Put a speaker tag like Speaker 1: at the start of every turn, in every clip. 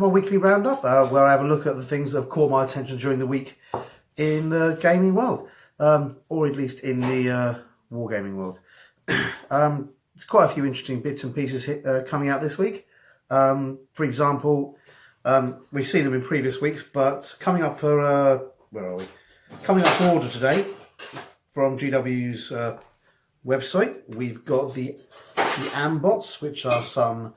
Speaker 1: My weekly roundup, where I have a look at the things that have caught my attention during the week in the gaming world, or at least in the wargaming world. There's quite a few interesting bits and pieces coming out this week. For example, we've seen them in previous weeks, but coming up for where are we? Coming up for order today from GW's website, we've got the Ambots, which are some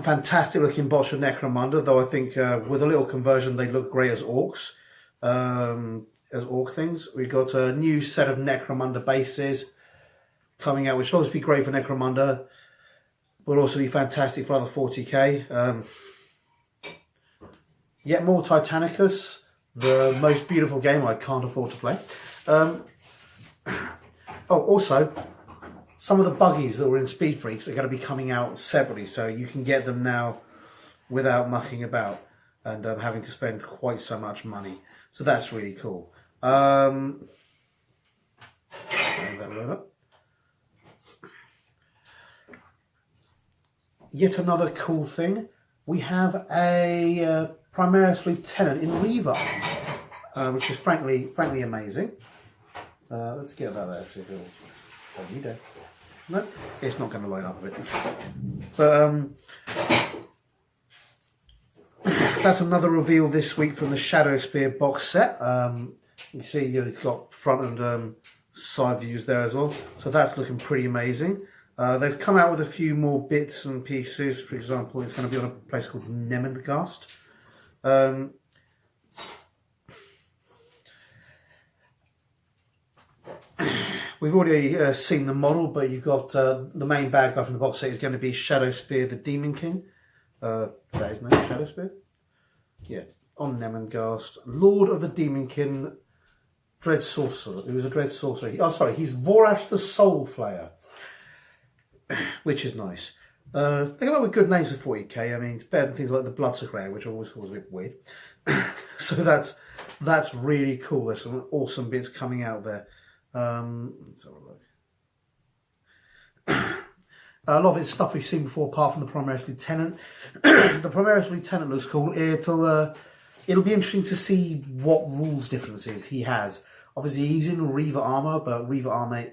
Speaker 1: fantastic looking bots for Necromunda, though I think with a little conversion they look great as orcs, as orc things. We've got a new set of Necromunda bases coming out, which will always be great for Necromunda, but also be fantastic for other 40k. Yet more Titanicus, the most beautiful game I can't afford to play. Also, some of the buggies that were in Speed Freaks are going to be coming out separately, so you can get them now without mucking about and having to spend quite so much money. So that's really cool. Yet another cool thing, we have a Primaris Lieutenant in Reaver, which is frankly amazing. Let's get that there. See if it'll... Oh, you do. No, it's not going to line up a bit. But that's another reveal this week from the Shadow Spear box set. You see, it's got front and side views there as well. So that's looking pretty amazing. They've come out with a few more bits and pieces. For example, it's going to be on a place called Nemengast. We've already seen the model, but you've got the main bad guy from the box set is going to be Shadow Spear, the Demon King. Is that his name, Shadow Spear? Yeah, on Nemengast. Lord of the Demon King, Dread Sorcerer. Who was a Dread Sorcerer. Oh, sorry, he's Vorash the Soul Flayer, which is nice. They come up with good names for 40k. I mean, it's better than things like the Bloodsecrator, which always feels a bit weird. So that's really cool. There's some awesome bits coming out there. Let's have a look. A lot of it's stuff we've seen before, apart from the Primaris Lieutenant. The Primaris Lieutenant looks cool. It'll be interesting to see what rules differences he has. Obviously, he's in Reaver armor, but Reaver armor,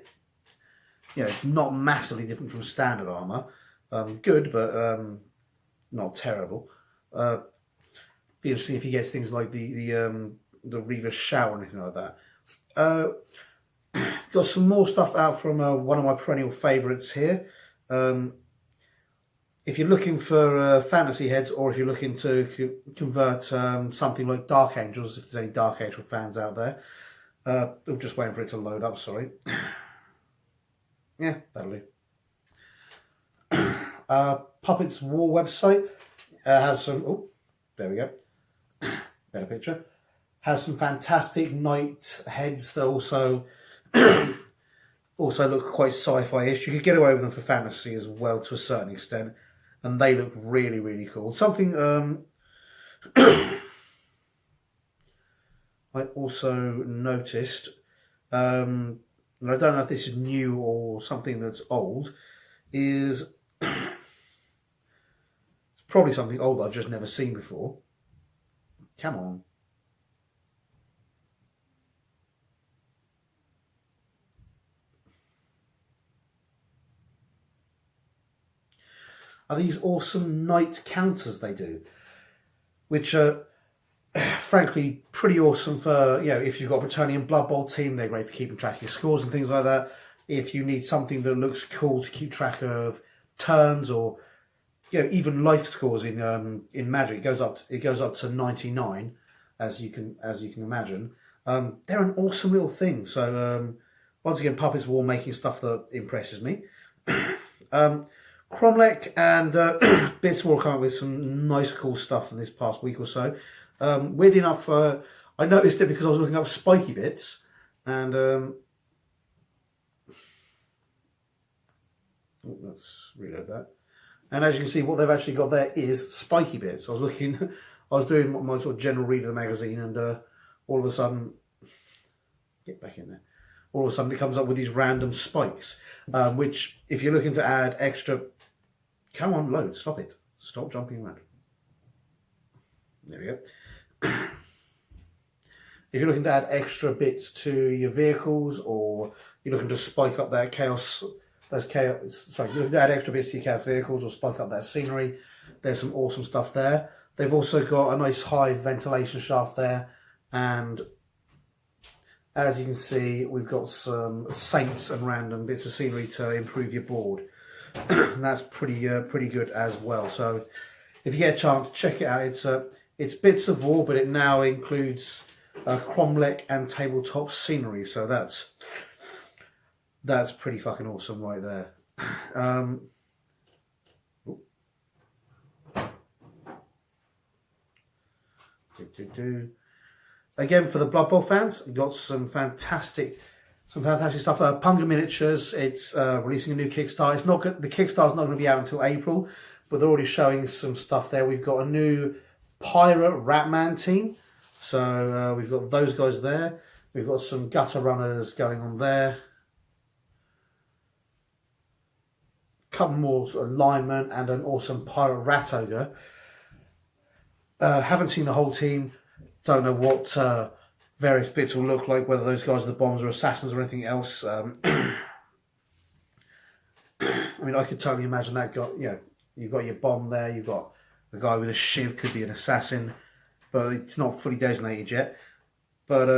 Speaker 1: not massively different from standard armor. Good, but not terrible. Be interesting if he gets things like the Reaver Shout or anything like that. Got some more stuff out from one of my perennial favourites here. If you're looking for fantasy heads, or if you're looking to convert something like Dark Angels, if there's any Dark Angel fans out there, I'm just waiting for it to load up, sorry. Yeah, that'll do. Puppets War website has some, oh, there we go, better picture, has some fantastic knight heads that also look quite sci-fi-ish. You could get away with them for fantasy as well to a certain extent, and they look really cool. Something I also noticed, and I don't know if this is new or something that's old, is it's probably something old that I've just never seen before. Come on. Are these awesome knight counters they do, which are frankly pretty awesome for, if you've got a Bretonnian Blood Bowl team, they're great for keeping track of your scores and things like that. If you need something that looks cool to keep track of turns or even life scores in Magic, it goes up to 99, as you can imagine. They're an awesome little thing. So once again, Puppets War making stuff that impresses me. Cromlech and Bits will come up with some nice cool stuff in this past week or so. Weird enough, I noticed it because I was looking up spiky bits, and let's reload that. And as you can see, what they've actually got there is spiky bits. I was doing my sort of general read of the magazine, and all of a sudden, Get back in there. All of a sudden it comes up with these random spikes, which if you're looking to add extra... Come on, load. Stop it. Stop jumping around. There we go. If you're looking to add extra bits to your vehicles, or you're looking to spike up that chaos, you're looking to add extra bits to your chaos vehicles or spike up that scenery, there's some awesome stuff there. They've also got a nice high ventilation shaft there, and as you can see, we've got some saints and random bits of scenery to improve your board. And that's pretty good as well. So if you get a chance, check it out. It's Bits of War, but it now includes Cromlech and tabletop scenery. So that's pretty fucking awesome right there. Again, for the Blood Bowl fans, we've got some fantastic stuff. Punga Miniatures, it's releasing a new Kickstarter. It's not good, the Kickstarter's not going to be out until April, but they're already showing some stuff there. We've got a new Pirate Ratman team, so we've got those guys there. We've got some gutter runners going on there. A couple more sort of linemen and an awesome Pirate Rat Ogre. Haven't seen the whole team. Don't know what various bits will look like, whether those guys are the bombs or assassins or anything else. I mean, I could totally imagine that guy. You know, you've got your bomb there, you've got the guy with a shiv, could be an assassin, but it's not fully designated yet. But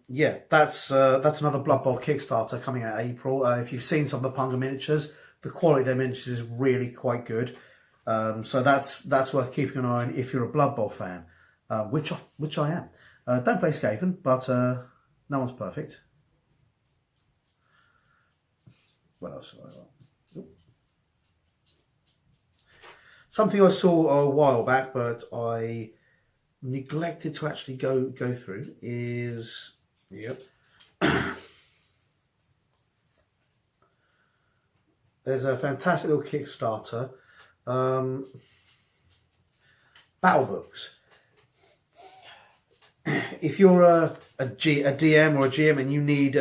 Speaker 1: yeah, that's another Blood Bowl Kickstarter coming out in April. If you've seen some of the Punga miniatures, the quality of their miniatures is really quite good. So that's worth keeping an eye on if you're a Blood Bowl fan, which I am. Don't play Skaven, but no one's perfect. What else have I got? Something I saw a while back, but I neglected to actually go through is, yep. There's a fantastic little Kickstarter. Battle books. If you're a DM or a GM and you need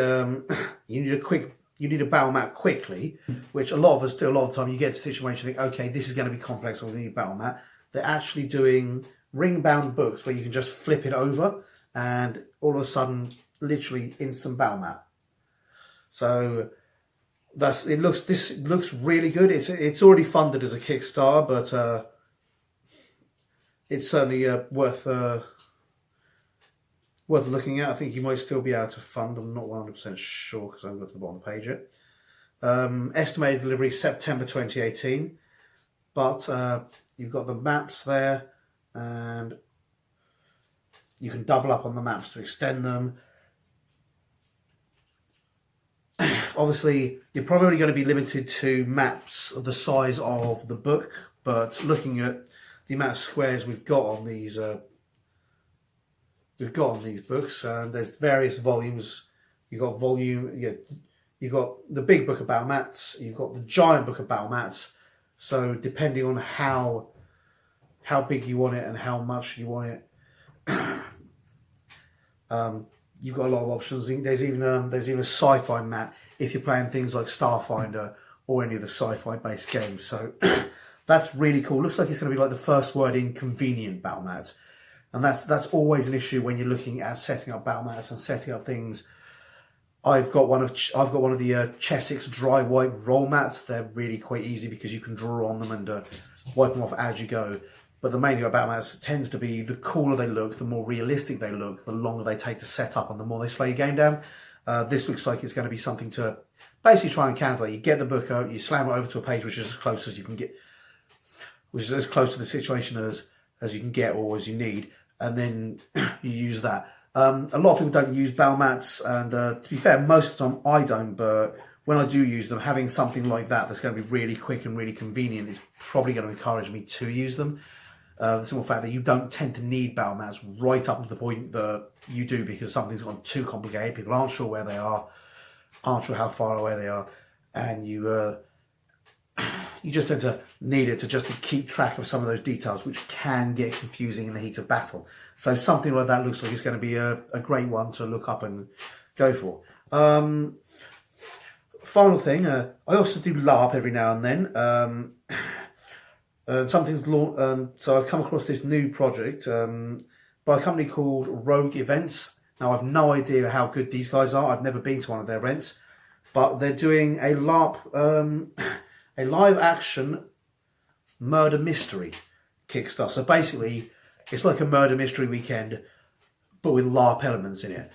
Speaker 1: a battle map quickly, which a lot of us do. A lot of the time, you get to a situation, you think, okay, this is going to be complex. I'm going to need a battle map. They're actually doing ring-bound books where you can just flip it over, and all of a sudden, literally instant battle map. So this looks really good. It's already funded as a Kickstarter, but it's certainly worth looking at. I think you might still be able to fund. I'm not 100% sure because I haven't got to the bottom of the page yet. Estimated delivery September 2018, but you've got the maps there, and you can double up on the maps to extend them. Obviously, you're probably only going to be limited to maps of the size of the book, but looking at the amount of squares we've got on these books, and there's various volumes. You've got you've got the big book of battle mats, you've got the giant book of battle mats. So depending on how big you want it and how much you want it, you've got a lot of options. There's even a sci-fi mat if you're playing things like Starfinder or any of the sci-fi based games. So that's really cool. Looks like it's going to be like the first word in convenient battle mats. And that's always an issue when you're looking at setting up battle mats and setting up things. I've got one of the Chessex dry white roll mats. They're really quite easy because you can draw on them and wipe them off as you go. But the main thing about battle mats tends to be the cooler they look, the more realistic they look, the longer they take to set up and the more they slow your game down. This looks like it's going to be something to basically try and counter. You get the book out, you slam it over to a page which is as close as you can get, which is as close to the situation as you can get or as you need, and then you use that. A lot of people don't use battle mats, and to be fair, most of the time I don't, but when I do use them, having something like that that's going to be really quick and really convenient is probably going to encourage me to use them. The simple fact that you don't tend to need battle mats right up to the point that you do because something's gone too complicated, people aren't sure where they are, aren't sure how far away they are, and you just tend to need it to keep track of some of those details, which can get confusing in the heat of battle. So something like that looks like it's going to be a great one to look up and go for. Final thing, I also do LARP every now and then. Something's launched, so I've come across this new project by a company called Rogue Events. Now, I've no idea how good these guys are. I've never been to one of their events, but they're doing a LARP, a live action murder mystery Kickstarter. So basically, it's like a murder mystery weekend, but with LARP elements in it.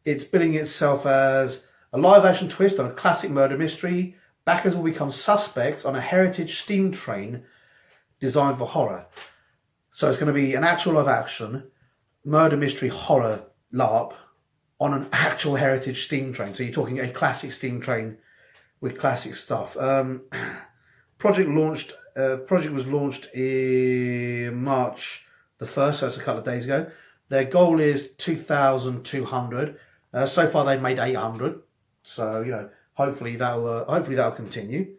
Speaker 1: It's billing itself as a live action twist on a classic murder mystery. Backers will become suspects on a heritage steam train designed for horror. So it's going to be an actual live action murder mystery horror LARP on an actual heritage steam train. So you're talking a classic steam train with classic stuff. Project was launched in March the 1st, so it's a couple of days ago. Their goal is 2,200. So far they've made 800. So, you know, hopefully that'll continue.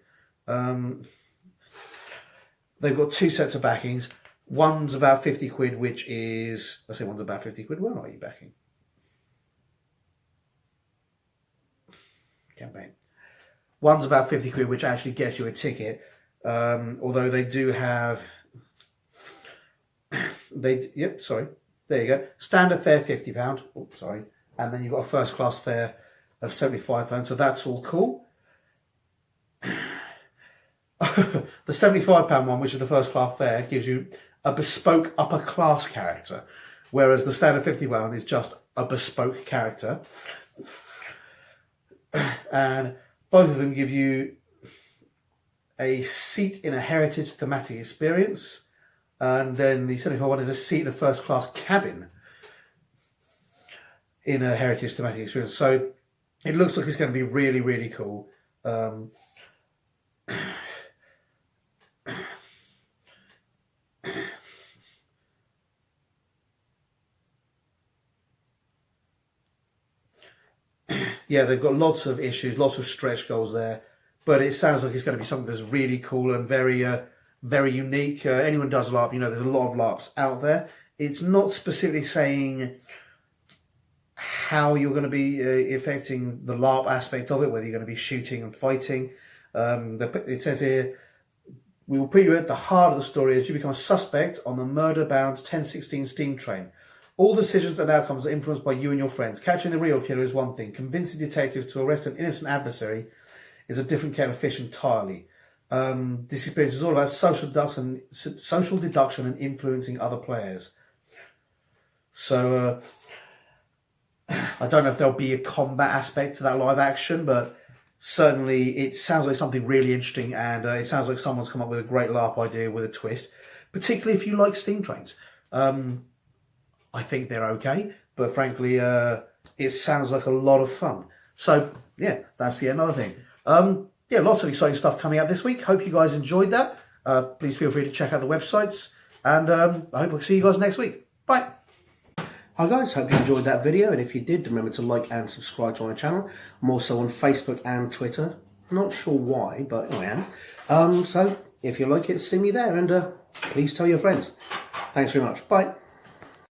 Speaker 1: They've got 2 sets of backings. One's about 50 quid, which is, I say one's about 50 quid. Where are you backing? Campaign. One's about 50 quid, which actually gets you a ticket. Although they do have, yep, sorry. There you go. Standard fare, £50. Oops, sorry. And then you've got a first class fare of £75. So that's all cool. The £75 one, which is the first class fare, gives you a bespoke upper class character. Whereas the standard £50 is just a bespoke character. And both of them give you a seat in a heritage thematic experience. And then the 75 one is a seat in a first class cabin in a heritage thematic experience. So it looks like it's going to be really, really cool. Yeah, they've got lots of issues, lots of stretch goals there. But it sounds like it's going to be something that's really cool and very unique. Anyone does LARP, you know, there's a lot of LARPs out there. It's not specifically saying how you're going to be affecting the LARP aspect of it, whether you're going to be shooting and fighting. It says here, we will put you at the heart of the story as you become a suspect on the murder-bound 1016 steam train. All decisions and outcomes are influenced by you and your friends. Catching the real killer is one thing. Convincing detectives to arrest an innocent adversary is a different kettle of fish entirely. This experience is all about social deduction and influencing other players. So I don't know if there'll be a combat aspect to that live action, but certainly it sounds like something really interesting, and it sounds like someone's come up with a great LARP idea with a twist, particularly if you like steam trains. I think they're okay, but frankly, it sounds like a lot of fun. So yeah, that's the another thing. Yeah, lots of exciting stuff coming out this week. Hope you guys enjoyed that. Please feel free to check out the websites, and I hope I'll see you guys next week. Bye. Hi guys, hope you enjoyed that video, and if you did, remember to like and subscribe to my channel. I'm also on Facebook and Twitter. Not sure why, but I am. So if you like it, see me there, and please tell your friends. Thanks very much. Bye.